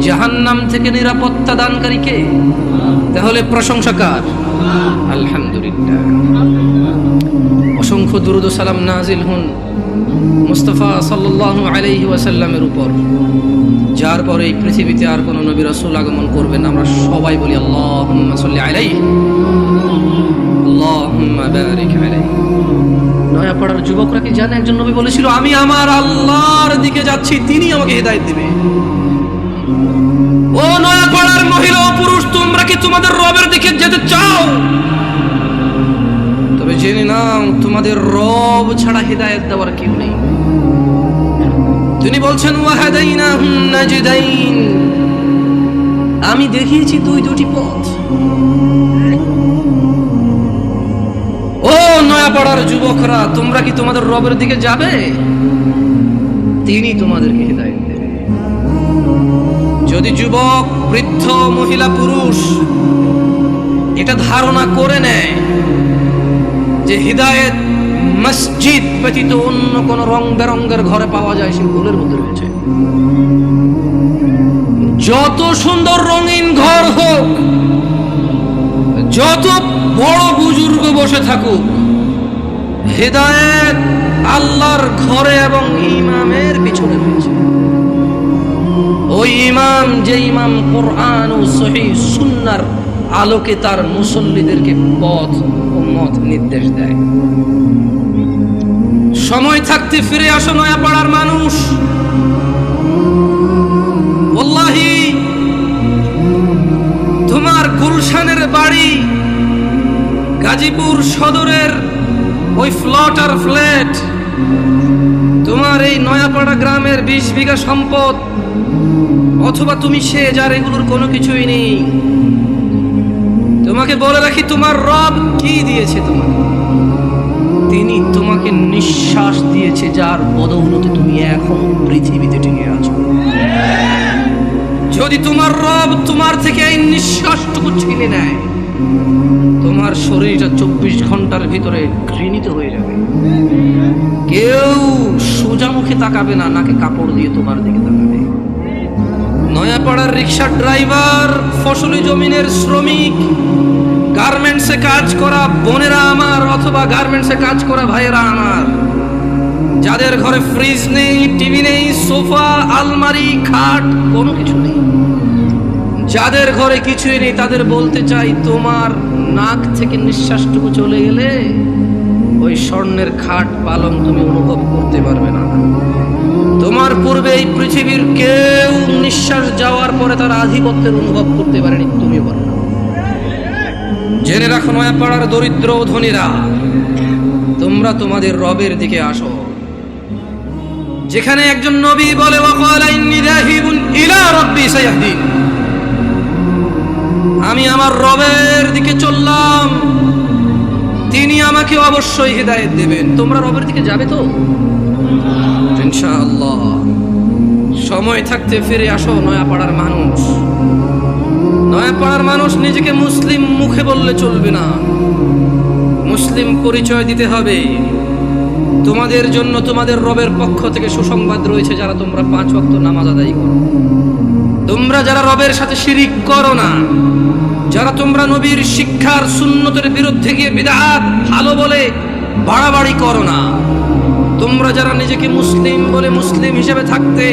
জাহান্নাম থেকে নিরাপত্তা দানকারী কে? তাহলে প্রশংসা কার? আলহামদুলিল্লাহ। অসংখ্য দুরূদ ও সালাম নাজিল হন মুস্তাফা সাল্লাল্লাহু আলাইহি ওয়াসাল্লামের উপর, যার পরে এই পৃথিবীতে আর কোনো নবী রাসূল আগমন করবেন। আমরা সবাই বলি আল্লাহুম্মা সাল্লি আলাইহি, আল্লাহুম্মা বারিক আলাইহি। নয়াপাড়ার যুবকরা কি জানে একজন নবী বলেছিল, আমি আমার আল্লাহর দিকে যাচ্ছি, তিনি আমাকে হিদায়াত দিবে। ও নয়াপাড়ার মহিলা ও পুরুষ, তোমরা কি তোমাদের রবের দিকে যেতে চাও? তবে জেনে নাও, তোমাদের রব ছাড়া হিদায়াত দেওয়ার কেউ নেই। তিনি বলছেন ওয়াহাদাইনাহুন নাজদাইন, আমি দেখিয়েছি দুটি পথ। ও নয়াপাড়ার যুবকরা, তোমরা কি তোমাদের রবের দিকে যাবে? তিনি তোমাদেরকে হিদায়াত দেবে। যদি যুবক, বৃদ্ধ, মহিলা, পুরুষ এটা ধারণা করে নেয় যে হিদায়াত মসজিদ ব্যতীত অন্য কোন রং বেরঙ্গের ঘরে পাওয়া যায়, সে ভুলের মধ্যে রয়েছে। যত সুন্দর রঙিন ঘর হোক, যত বড় বুজুর্গ বসে থাকুক, হিদায়াত আল্লাহর ঘরে এবং ইমামের পিছনে রয়েছে। ওই ইমাম, যে ইমাম কোরআন ও সহিহ সুন্নাহর আলোকে তার মুসল্লিদেরকে পথ ও মত নির্দেশ দেয়। সময় থাকতে ফিরে আসো নয়াপাড়ার মানুষ। ওয়াল্লাহি, তোমার গুলশানের বাড়ি, গাজীপুর সদরের ওই ফ্লটার ফ্ল্যাট, তোমার এই নয়াপাড়া গ্রামের 20 বিঘা সম্পদ, অথবা তুমি সে যার এগুলোর কোনো কিছুই নেই। তোমাকে বলে রাখি, তোমার রব কি দিয়েছে তোমাকে? তিনি তোমাকে নিঃশ্বাস দিয়েছে, যার বদৌলতে তুমি এখন পৃথিবীতে টিকে আছো। যদি তোমার রব তোমার থেকে এই নিঃশ্বাসটুকু ছিনে নেয়, তোমার শরীরটা 24 ঘন্টার ভিতরে ঘৃণিত হয়ে যাবে। কেউ সোজা মুখে তাকাবে না, নাকে কাপড় দিয়ে তোমার দিকে তাকাবে। নয়াপাড়ার রিক্সা ড্রাইভার, ফসলি জমিনের শ্রমিক, গার্মেন্টসে কাজ করা বোনেরা আমার, অথবা গার্মেন্টসে কাজ করা ভাইয়েরা আমার, যাদের ঘরে ফ্রিজ নেই, টিভি নেই, সোফা, আলমারি, খাট কোনো কিছু নেই, যাদের ঘরে কিছুই নেই, তাদের বলতে চাই, তোমার নাক থেকে নিঃশ্বাসটুকু চলে গেলে ওই স্বর্ণের খাট পালং তুমি অনুভব করতে পারবে না। তোমার পূর্বে এই পৃথিবীর কেউ নিঃশ্বাস যাওয়ার পরে তার আধিপত্যের অনুভব করতে পারেনি, তুমি পারো না। জেনে রাখো নয়াপাড়ার দরিদ্র ও ধনীরা, তোমরা তোমাদের রবের দিকে আসো। যেখানে একজন নবী বলে, ওয়াকালা ইন্নী যাহিবুন ইলা রাব্বি সায়াহদিন, আমি আমার রবের দিকে চললাম, তিনি আমাকে অবশ্যই হিদায়াত দেবেন। তোমরা রবের দিকে যাবে তো ইনশাআল্লাহ। সময় থাকতে ফিরে আসো নয়াপাড়ার মানুষ। নয়াপাড়ার মানুষ নিজেকে মুসলিম মুখে বললে চলবে না, মুসলিম পরিচয় দিতে হবে। তোমাদের জন্য তোমাদের রবের পক্ষ থেকে সুসংবাদ রয়েছে, যারা তোমরা 5 ওয়াক্ত নামাজ আদায় করো, তোমরা যারা রবের সাথে শিরিক করো না, যারা তোমরা নবীর শিক্ষার সুন্নতের বিরুদ্ধে গিয়ে বিদআত ভালো বলে বাড়াবাড়ি করো না, তোমরা যারা নিজেকে মুসলিম বলে মুসলিম হিসেবে থাকতে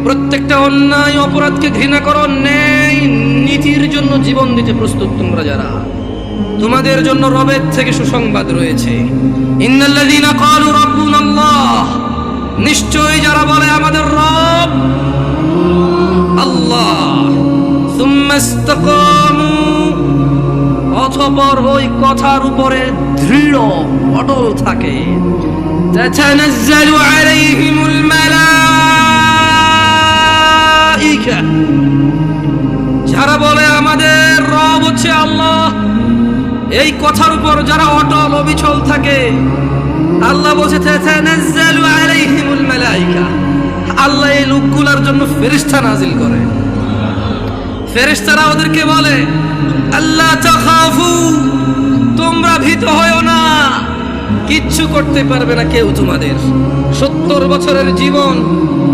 প্রত্যেকটা অন্যায় অপরাধকে ঘৃণা করো, ন্যায় নীতির জন্য জীবন দিতে প্রস্তুত, তোমরা যারা, তোমাদের জন্য রবের থেকে সুসংবাদ রয়েছে। ইন্নাল্লাযীনা ক্বালু রাব্বুনাল্লাহ, নিশ্চয়ই যারা বলে আমাদের রব আল্লাহ, সুম্মা ইসতাকামু, অতঃপর ওই কথার উপরে দৃঢ় অটল থাকে, তাতানাজ্জালু আলাইহিমুল মালাইকা, যারা বলে আমাদের রব হচ্ছে আল্লাহ, এই কথার উপর যারা অটল অবিচল থাকে, আল্লাহ বলছে তাতানাজ্জালু আলাইহিমুল মালাইকা, আল্লাহ এই লোকগুলোর জন্য ফেরেশতা নাজিল করে। ফেরেশতারা ওদেরকে বলে, আল্লাহ তাখাফু, তোমরা ভীত হয়ো না, কিচ্ছু করতে পারবে না কেউ তোমাদের। 70 বছরের জীবন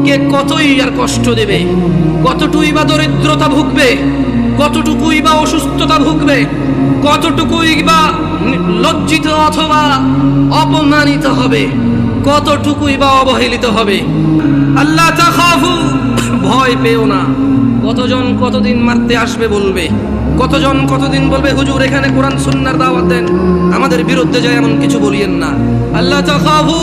কে কতই আর কষ্ট দেবে, কতটুকুই বা দরিদ্রতা ভুগবে, কতটুকুই বা অসুস্থতা ভুগবে, কতটুকুই বা লজ্জিত অথবা অপমানিত হবে, কতটুকুই বা অবহেলিত হবে। আল্লাহ তাখাফু, ভয় পেও না। কতজন কতদিন মারতে আসবে বলবে, কতজন কতদিন বলবে হুজুর এখানে কোরআন সুন্নাহর দাওয়াত দেন, আমাদের বিরুদ্ধে যায় এমন কিছু বলিয়েন না। আল্লাহ তাখাফু,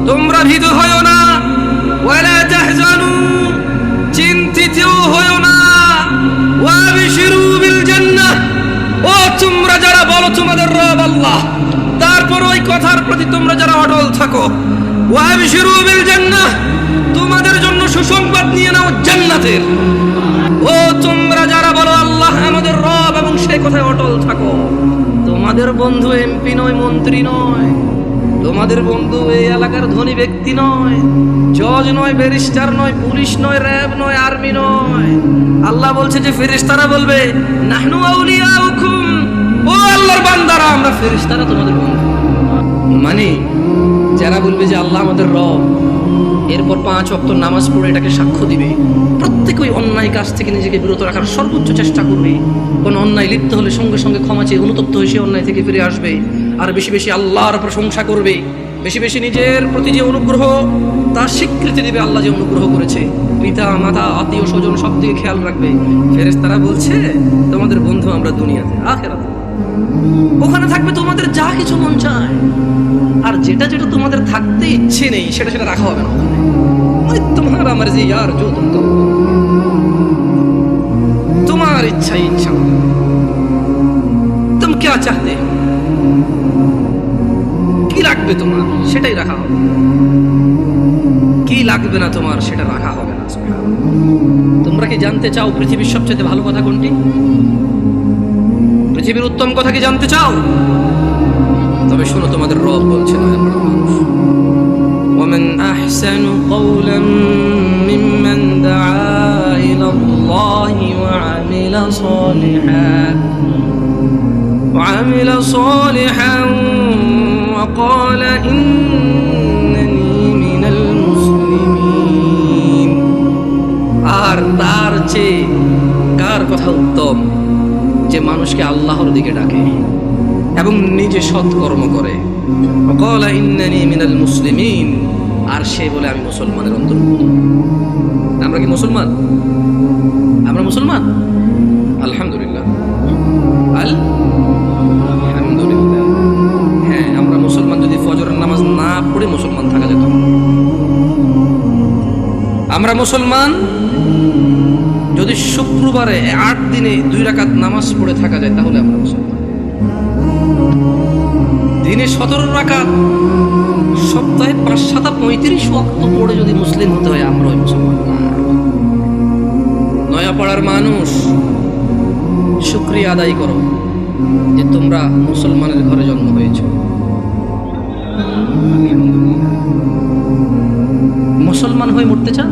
তোমরা ভীত হয়ো না, ওয়ালা তাহজানু, চিন্তিত হয়ো না, ওয়াবশিরু বিল জান্নাহ, ও তোমরা যারা বলো তোমাদের রব আল্লাহ, তারপর ওই কথার প্রতি তোমরা যারা অটল থাকো, ওয়াবশিরু বিল জান্নাহ, তোমাদের জন্য সুসংবাদ নিয়ে নাও জান্নাতের। ও তোমরা যারা বলো আল্লাহ আমাদের রব এবং সেই কথায় অটল থাকো, তোমাদের বন্ধু এমপি নয়, মন্ত্রী নয়, তোমাদের বন্ধু এই এলাকার ধনী ব্যক্তি নয়, জজ নয়, ব্যারিস্টার নয়, পুলিশ নয়, র্যাব নয়, আর্মি নয়। আল্লাহ বলছে যে ফেরেশতারা বলবে নাহনু আউলিয়াউকুম, ও আল্লাহর বান্দারা আমরা ফেরেশতারা তোমাদের বন্ধু। মানে যারা বলবে যে আল্লাহ আমাদের রব, এরপর 5 ওয়াক্ত নামাজ পড়ে এটাকে সাক্ষ্য দিবে, প্রত্যেক ওই অন্যায় কাজ থেকে নিজেকে বিরত রাখার সর্বোচ্চ চেষ্টা করবে, কোনো অন্যায় লিপ্ত হলে সঙ্গে সঙ্গে ক্ষমা চেয়ে অনুতপ্ত হয়ে সে অন্যায় থেকে ফিরে আসবে, আর বেশি বেশি আল্লাহর প্রশংসা করবে, বেশি বেশি নিজের প্রতি যে অনুগ্রহ তার স্বীকৃতি দেবে, আল্লাহ যে অনুগ্রহ করেছে, পিতা মাতা আত্মীয় স্বজন সব দিকে খেয়াল রাখবে। ফেরেশতারা বলছে তোমাদের বন্ধু আমরা দুনিয়াতে, আখিরাতে ওখানে থাকবে তোমাদের যা কিছু মন চায়, আর যেটা যেটা তোমাদের থাকতে ইচ্ছে নেই সেটা সেটা রাখা হবে না ওখানে। মানে তোমার আমার যে ইয়ার जो तुम करो, তোমার ইচ্ছা ইচ্ছা, तुम क्या चाहते हो, কি লাগবে তোমার সেটাই রাখা হবে, কি লাগবে না তোমার সেটা রাখা হবে না। তোমরা কি জানতে চাও পৃথিবীর সবচেয়ে ভালো কথা কোনটি? পৃথিবীর উত্তম কথা কি জানতে চাও? তবে শোনো, তোমাদের রব বলছে না ومن أحسن قولا ممن دعا إلى الله وعمل صالحا وقال إنني من المسلمين। আর তার চেয়ে কার কথা উত্তম যে মানুষকে আল্লাহর দিকে ডাকে এবং নিজে সৎকর্ম করে, وقال إنني من المسلمين, আর সে বলে আমি মুসলমানের অন্তর্ভুক্ত। আমরা কি মুসলমান? আমরা মুসলমান আলহামদুলিল্লাহ, আলহামদুলিল্লাহ। হ্যাঁ, আমরা মুসলমান। যদি ফজরের নামাজ না পড়ে মুসলমান থাকা যেত, আমরা মুসলমান যদি শুক্রবারে 8 দিনে 2 রাকাত নামাজ পড়ে থাকা যায় তাহলে আমরা মুসলমান। দিনে 17 রাকাত, সপ্তাহে 5-7-35 ওয়াক্ত পড়ে যদি মুসলিম হতে হয় আমরা ওই মুসলমান না। নয়াপাড়ার মানুষ, শুকরিয়া আদায় করো যে তোমরা মুসলমানের ঘরে জন্ম হয়েছ। মুসলমান হয়ে মরতে চান?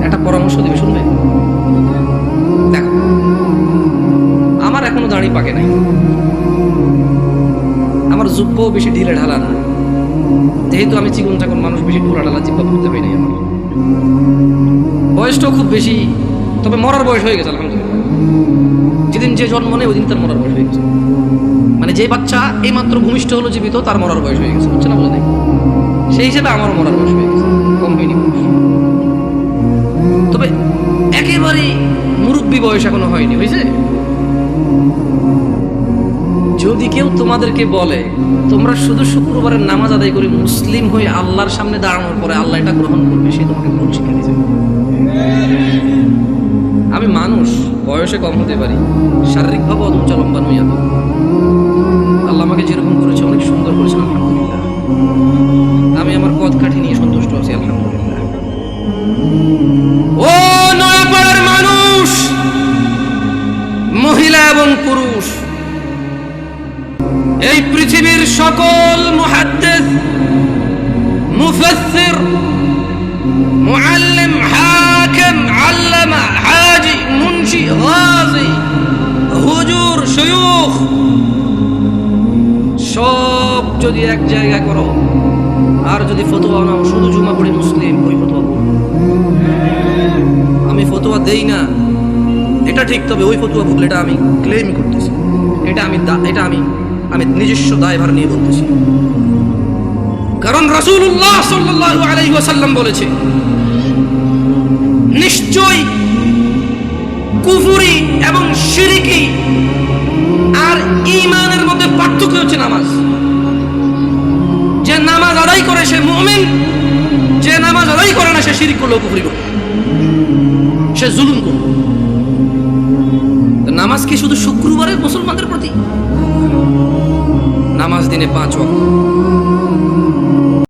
একটা পরামর্শ দিবে, শুনবে? দেখো, আমার এখনো দাড়ি পাকে নাই, আমার জুব্বাও বেশি ঢিলে ঢালা না, যেহেতু আমি চিকন চাকন মানুষ, বেশি ঢোলা ঢালা জিব্বা পড়তে পারি নাই। আমার বয়সটাও খুব বেশি, তবে মরার বয়স হয়ে গেছে আলহামদুলিল্লাহ। যেদিন যে জন্ম নেই ওই দিন তার মরার বয়স হয়ে গেছে। মানে যে বাচ্চা এই মাত্র ভূমিষ্ঠ হলো জীবিত, তার মরার বয়স হয়ে গেছে, বুঝছে না? বুঝে নাই? সেই হিসেবে আমারও মরার বয়স হয়ে গেছে, কম হয়নি বয়স। তবে একেবারে মুরব্বী বয়স এখনো হয়নি, হয়েছে। যদি কেউ তোমাদেরকে বলে তোমরা শুধু শুক্রবারের নামাজ আদায় করে মুসলিম হয়ে আল্লাহর সামনে দাঁড়ানোর পরে আল্লাহ এটা গ্রহণ করবে, সে তোমাকে ভুল শিক্ষা দিয়েছে। আমি মানুষ, বয়সে কম হতে পারি, শারীরিকভাবে অত উঁচা লম্বা নই। আল্লাহ আমাকে যেরকম করেছে অনেক সুন্দর করেছে আলহামদুলিল্লাহ। আমি আমার পথ কাঠি নিয়ে সন্তুষ্ট আছি আলহামদুলিল্লাহ। ও নয়াপাড়ার মানুষ, মহিলা এবং পুরুষ, এই পৃথিবীর সকল মুহাদ্দিস, মুফাসসির, মুআল্লিম, হাকিম, আল্লামা, হাজি, মুনশি, গাজী, হুজুর, শায়খ, যদি এক জায়গায় করো, আর যদি ফতোয়া নাও শুধু জুমা পড়ি মুসলিম, ওই ফতোয়া ভুল। আমি ফতোয়া দেই না এটা ঠিক, তবে ওই ফতোয়া ভুল, এটা আমি ক্লেম করতেছি, এটা আমি নিজস্ব দায়ভার নিয়ে বলতেছি। কারণ রাসূলুল্লাহ সাল্লাল্লাহু আলাইহি ওয়াসাল্লাম বলেছে, নিশ্চয় কুফরি এবং শিরকি আর ঈমানের মধ্যে পার্থক্য হচ্ছে নামাজ। যে নামাজ আদায় করে সে মুমিন, যে নামাজ আদায় করে না সে শিরক করলো, কুফরি করলো, সে জুলুম করলো। নামাজ কি শুধু শুক্রবারের মুসলমানদের প্রতি? নামাজ দিনে 5 ওয়াক্ত,